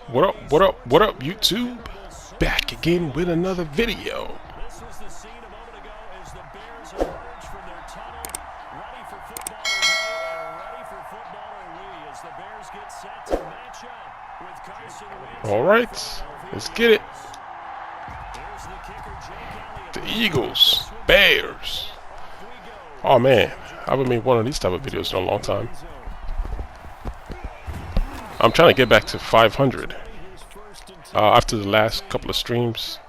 What up, what up, what up, YouTube? Back again with another video. This was the scene a moment ago as the Bears emerge from their tunnel, ready for football or ready for football or we, as the Bears get set to match up with Carson Wentz. All right, let's get it. Here's the kicker, Jake Elliott. The Eagles, Bears. Oh man, I haven't made one of these type of videos in a long time. I'm trying to get back to 500 after the last couple of streams.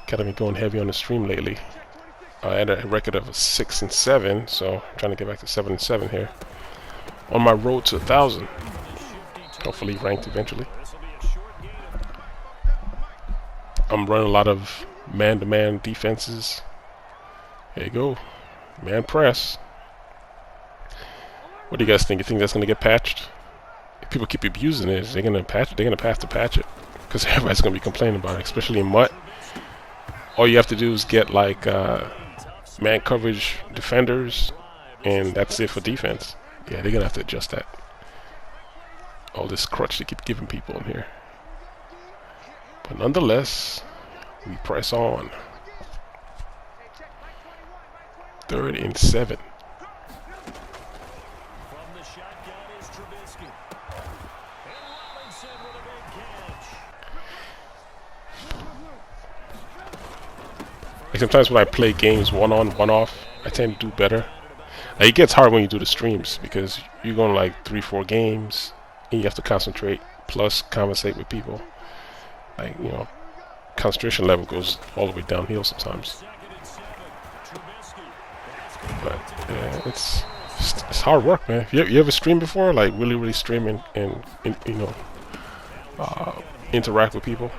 Kind of been going heavy on the stream lately. I had a record of 6 and 7, so I'm trying to get back to 7 and 7 here. On my road to 1,000. Hopefully ranked eventually. I'm running a lot of man-to-man defenses. There you go, man press. What do you guys think? You think that's gonna get patched? If people keep abusing it, they're gonna patch it. They're gonna have to patch it because everybody's gonna be complaining about it, especially in MUT. All you have to do is get like man coverage defenders, and that's it for defense. Yeah, they're gonna have to adjust that. All this crutch they keep giving people in here. But nonetheless, we press on. 3rd and 7. From the shotgun is Trubisky. And Robinson with a big catch. Like sometimes when I play games one on, one off, I tend to do better. Like it gets hard when you do the streams because you're going like 3-4 games and you have to concentrate plus conversate with people. Like, you know, concentration level goes all the way downhill sometimes. But yeah, it's hard work, man. You ever stream before? Like really stream and you know, interact with people?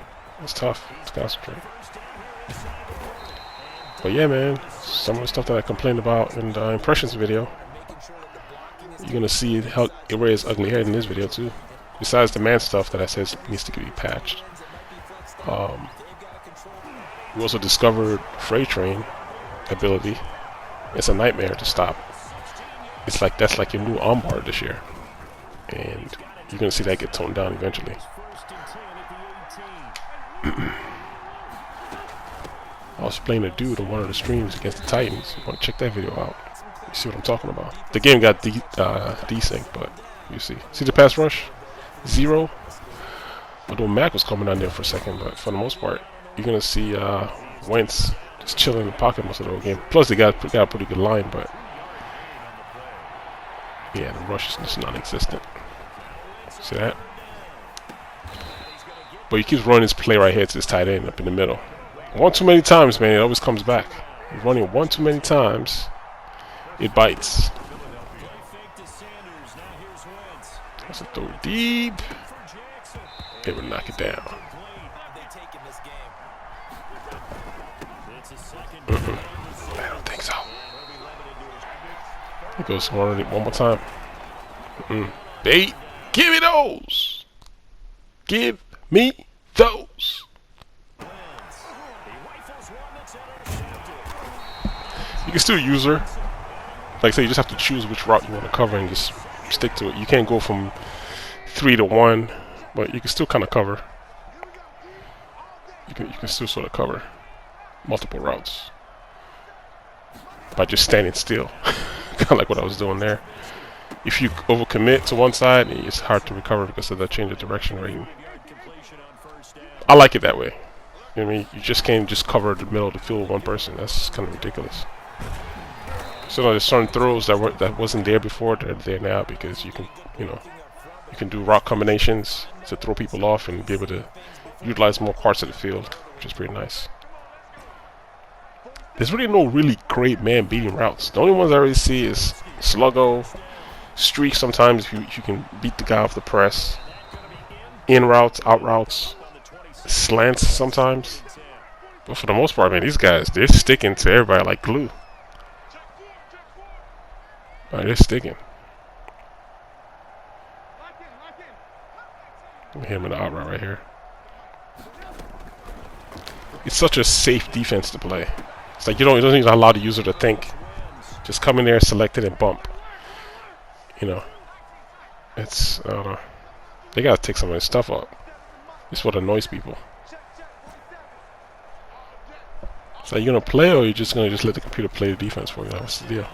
It's tough to concentrate. But yeah, man, some of the stuff that I complained about in the impressions video, you're gonna see how it wears ugly hair in this video too. Besides the man stuff that I said needs to be patched. We also discovered freight train ability. It's a nightmare to stop. It's like that's like your new armbar this year, and you're gonna see that get toned down eventually. I was playing a dude on one of the streams against the Titans. You want to check that video out? You see what I'm talking about? The game got desync, but you see the pass rush? 0. Although Mac was coming down there for a second, but for the most part, you're gonna see Wentz just chilling in the pocket most of the whole game. Plus, they got a pretty good line, but yeah, the rush is just non-existent. See that? But he keeps running his play right here to this tight end up in the middle. One too many times, man, it always comes back. He's running one too many times, it bites. That's a throw deep. It would knock it down. I don't think so. It goes one more time. Bait. Give me those. Give me those. You can still use her. Like I say, you just have to choose which route you want to cover and just stick to it. You can't go from 3 to 1, but you can still kind of cover. You can still sort of cover multiple routes by just standing still. Kind of like what I was doing there. If you overcommit to one side, it's hard to recover because of the change of direction rating. I like it that way. You know what I mean? You just can't just cover the middle of the field with one person. That's kind of ridiculous. So there's certain throws that wasn't there before that are there now because you can, you know, you can do route combinations to throw people off and be able to utilize more parts of the field, which is pretty nice. There's really no really great man beating routes. The only ones I really see is sluggo, streak sometimes if you can beat the guy off the press, in routes, out routes, slants sometimes. But for the most part, man, these guys, they're sticking to everybody like glue. Alright, they're sticking. Hit him in the out route right here. It's such a safe defense to play. It's like you don't even allow the user to think. Just come in there, select it, and bump. You know, it's I don't know. They gotta take some of this stuff up. This is what annoys people. So you gonna play, or you just gonna let the computer play the defense for you? What's the deal?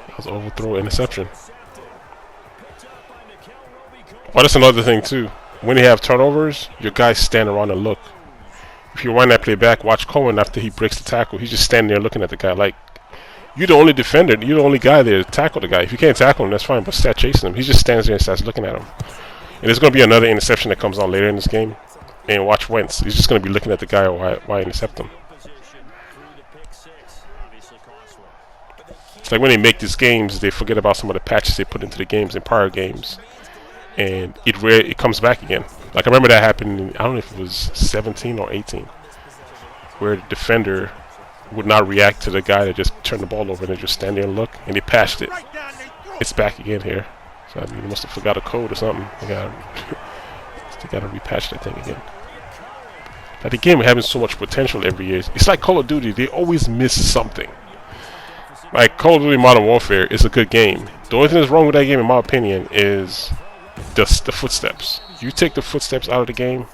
That was an overthrow, interception. Oh, that's another thing too. When you have turnovers, your guys stand around and look. If you run that play back, watch Cohen after he breaks the tackle. He's just standing there looking at the guy like, you're the only defender. You're the only guy there to tackle the guy. If you can't tackle him, that's fine, but start chasing him. He just stands there and starts looking at him. And there's going to be another interception that comes on later in this game. And watch Wentz. He's just going to be looking at the guy while I intercept him. It's like when they make these games, they forget about some of the patches they put into the games in prior games. And it comes back again. Like I remember that happened in, I don't know if it was 17 or 18, where the defender would not react to the guy that just turned the ball over and they just stand there and look, and they patched it. It's back again here. So I mean, they must have forgot a code or something. They gotta repatch that thing again. Like the game having so much potential every year. It's like Call of Duty. They always miss something. Like Call of Duty Modern Warfare is a good game. The only thing that's wrong with that game, in my opinion, is the footsteps. You take the footsteps out of the game,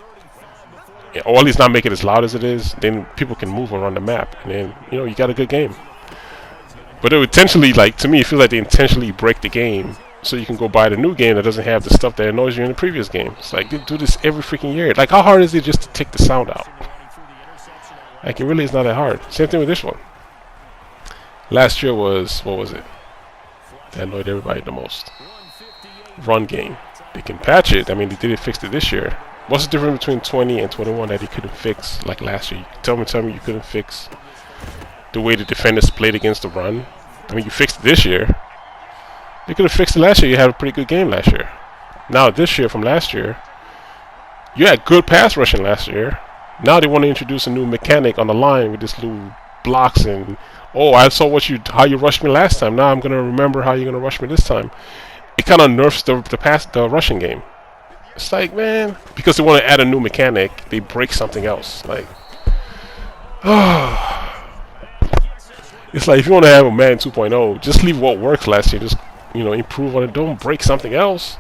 or at least not make it as loud as it is, then people can move around the map, and then you got a good game. But it would intentionally, like, to me, it feels like they intentionally break the game so you can go buy the new game that doesn't have the stuff that annoys you in the previous game. It's like they do this every freaking year. Like, how hard is it just to take the sound out? Like, it really is not that hard. Same thing with this one. Last year was, what was it? That annoyed everybody the most. Run game. They can patch it. I mean, they didn't fix it this year. What's the difference between 20 and 21 that they couldn't fix like last year? Tell me you couldn't fix the way the defenders played against the run. I mean, you fixed it this year. They could have fixed it last year. You had a pretty good game last year. Now this year from last year, you had good pass rushing last year. Now they want to introduce a new mechanic on the line with this little blocks and, oh, I saw how you rushed me last time. Now I'm gonna remember how you're gonna rush me this time. It kind of nerfs the rushing game. It's like, man, because they want to add a new mechanic, they break something else. Like, it's like if you want to have a Madden 2.0, just leave what works last year. Just improve on it. Don't break something else.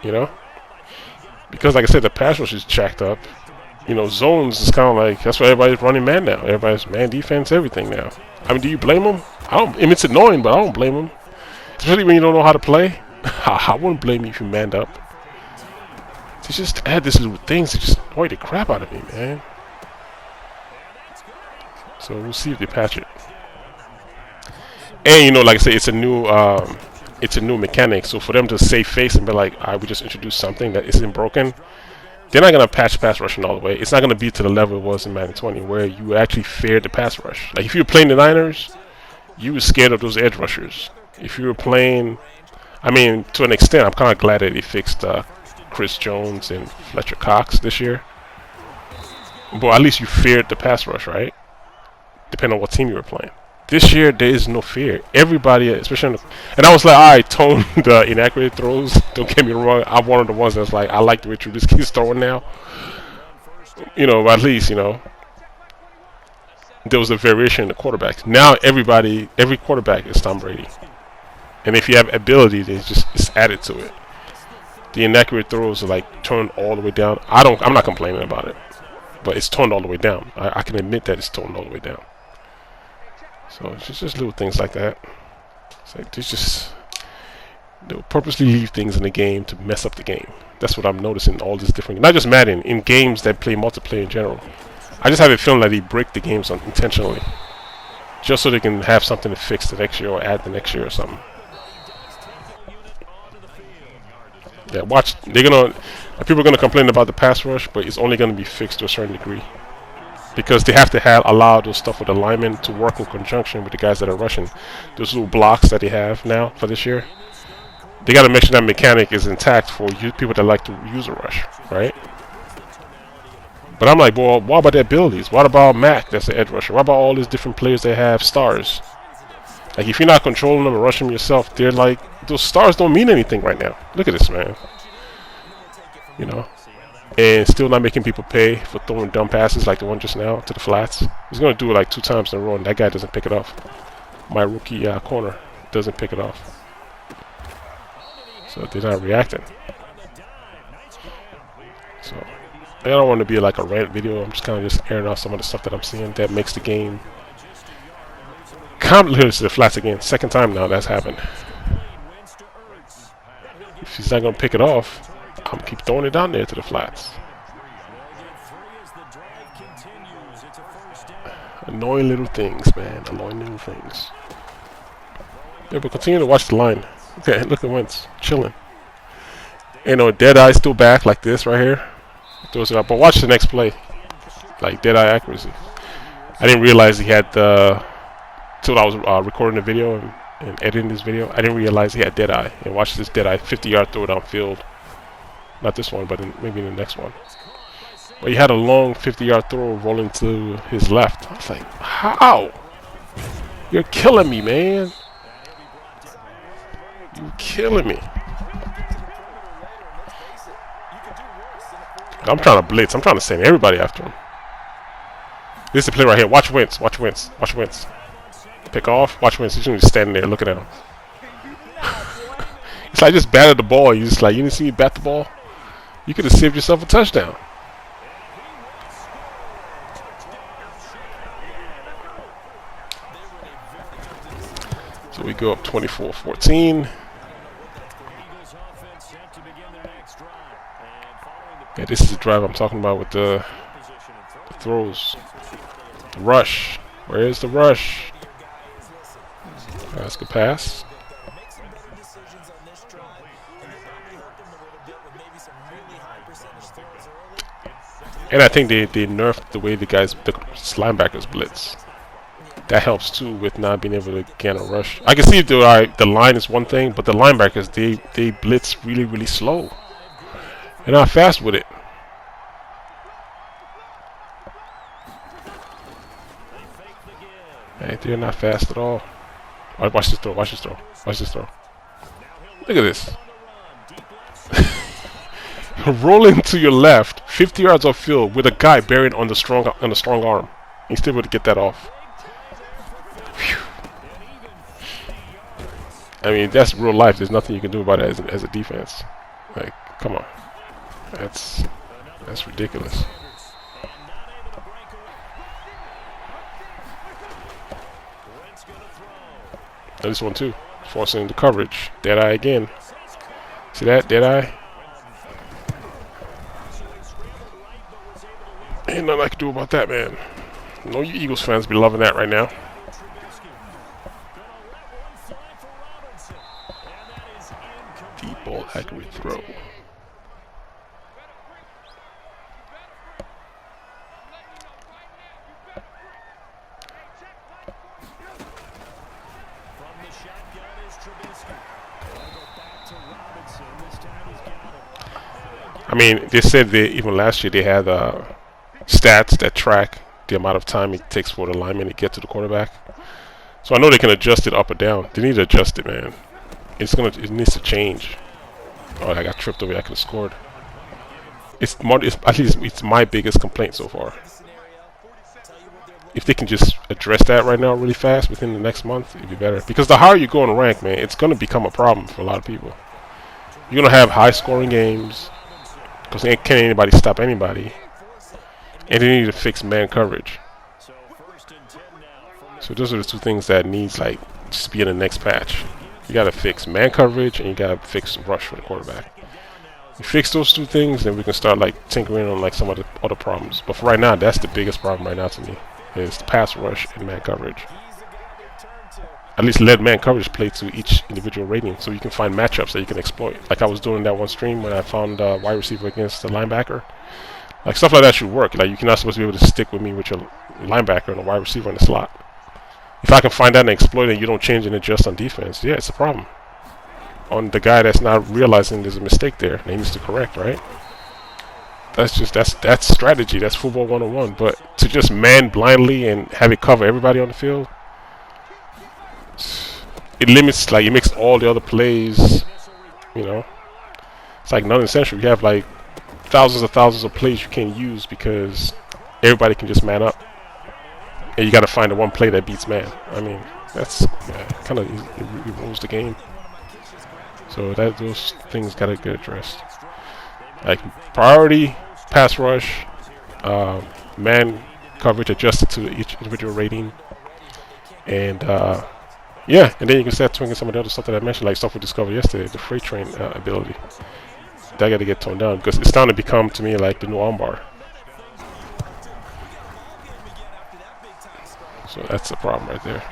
Because like I said, the pass rush is jacked up. Zones is kind of like, that's why everybody's running man now. Everybody's man defense, everything now. I mean, do you blame them? I mean, it's annoying, but I don't blame them. Especially when you don't know how to play. I wouldn't blame you if you manned up. They just add these little things that just annoy the crap out of me, man. So we'll see if they patch it. And like I said, it's a new mechanic. So for them to save face and be like, all right, we just introduced something that isn't broken, they're not gonna patch pass rushing all the way. It's not gonna be to the level it was in Madden 20, where you actually feared the pass rush. Like if you were playing the Niners, you were scared of those edge rushers. If you were playing, I mean, to an extent, I'm kind of glad that they fixed Chris Jones and Fletcher Cox this year. But at least you feared the pass rush, right? Depending on what team you were playing. This year, there is no fear. Everybody, especially and I was like, all right, tone the inaccurate throws. Don't get me wrong. I'm one of the ones that's like, I like the way Trubisky's throwing now. At least, there was a variation in the quarterbacks. Now every quarterback is Tom Brady. And if you have ability, it's added to it. The inaccurate throws are like turned all the way down. I'm not complaining about it, but it's toned all the way down. I can admit that it's toned all the way down. So it's just little things like that. It's like they'll purposely leave things in the game to mess up the game. That's what I'm noticing. All these different, not just Madden, in games that play multiplayer in general. I just have a feeling that they break the games intentionally, just so they can have something to fix the next year or add the next year or something. Yeah, watch. People are gonna complain about the pass rush, but it's only gonna be fixed to a certain degree, because they have to allow those stuff with the linemen to work in conjunction with the guys that are rushing. Those little blocks that they have now for this year, they got to make sure that mechanic is intact for people that like to use a rush, right? But I'm like, well, what about their abilities? What about Mac, that's the edge rusher? What about all these different players that have stars? Like, if you're not controlling them and rushing them yourself, they're like, those stars don't mean anything right now. Look at this, man. And still not making people pay for throwing dumb passes like the one just now to the flats. He's going to do it like 2 times in a row, and that guy doesn't pick it off. My rookie corner doesn't pick it off. So they're not reacting. So I don't want to be like a rant video. I'm just kind of just airing out some of the stuff that I'm seeing that makes the game. Here's to the flats again. Second time now that's happened. If he's not going to pick it off, I'm going to keep throwing it down there to the flats. Annoying little things, man. Annoying little things. Yeah, but continue to watch the line. Okay, look at Wentz. Chilling. You know, Deadeye still back like this right here. Throws it up. But watch the next play. Like, Deadeye accuracy. I didn't realize he had the... Till I was recording the video and editing this video, I didn't realize he had Deadeye. And watch this Deadeye 50-yard throw downfield. Not this one, but maybe in the next one. But he had a long 50-yard throw rolling to his left. I was like, how? You're killing me, man. You're killing me. I'm trying to blitz. I'm trying to send everybody after him. This is the play right here. Watch Wentz. Watch Wentz. Watch Wentz. Pick off. Watch Wentz. He's just standing there looking at him. It's like I just batted the ball. You just like, you didn't see me bat the ball? You could have saved yourself a touchdown. So we go up 24-14. Yeah, this is the drive I'm talking about with the throws. The rush. Where is the rush? That's a good pass. And I think they nerfed the way the linebackers blitz. That helps too with not being able to get a rush. I can see the line is one thing, but the linebackers they blitz really slow. They're not fast with it. Hey, they're not fast at all. Watch this throw. Watch this throw. Watch this throw. Look at this. Rolling to your left, 50 yards off field with a guy buried on the strong arm. He's still able to get that off. Whew. I mean, that's real life. There's nothing you can do about it as a defense. Like, come on. That's ridiculous. And this one too, forcing the coverage. Deadeye again. See that? Deadeye. Ain't nothing I can do about that, man. I know you Eagles fans be loving that right now. Deep ball, accurate throw. I mean, they said even last year they had stats that track the amount of time it takes for the lineman to get to the quarterback. So I know they can adjust it up or down. They need to adjust it, man. It needs to change. Oh, I got tripped over. I could have scored. At least it's my biggest complaint so far. If they can just address that right now really fast within the next month, it'd be better. Because the higher you go in rank, man, it's going to become a problem for a lot of people. You're going to have high-scoring games because can't anybody stop anybody. And they need to fix man coverage. So those are the two things that needs like just be in the next patch. You got to fix man coverage and you got to fix rush for the quarterback. You fix those two things, then we can start like tinkering on like some of the other problems. But for right now, that's the biggest problem right now to me is the pass rush and man coverage. At least let man coverage play to each individual rating so you can find matchups that you can exploit. Like I was doing that one stream when I found wide receiver against the linebacker. Like stuff like that should work. Like you're not supposed to be able to stick with me with your linebacker and a wide receiver in the slot. If I can find that and exploit it, you don't change and adjust on defense. Yeah, it's a problem. On the guy that's not realizing there's a mistake there, and he needs to correct, right? That's strategy. That's football 101. But to just man blindly and have it cover everybody on the field, it limits. Like it makes all the other plays. You know, it's like non-essential. You have like thousands of plays you can't use because everybody can just man up. And you got to find the one play that beats man. I mean, that's kind of it rules the game. So those things gotta get addressed. Like priority, pass rush, man coverage adjusted to each individual rating, and yeah, and then you can start tweaking some of the other stuff that I mentioned, like stuff we discovered yesterday, the freight train ability. That got to get toned down because it's starting to become to me like the new armbar. So that's the problem right there.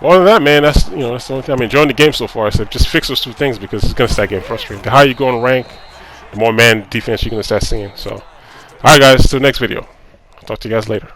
Well, other than that, man, that's that's the only thing. I'm enjoying the game so far. I said just fix those two things because it's gonna start getting frustrating. The higher you go in rank, the more man defense you're gonna start seeing. So, all right, guys, till the next video. I'll talk to you guys later.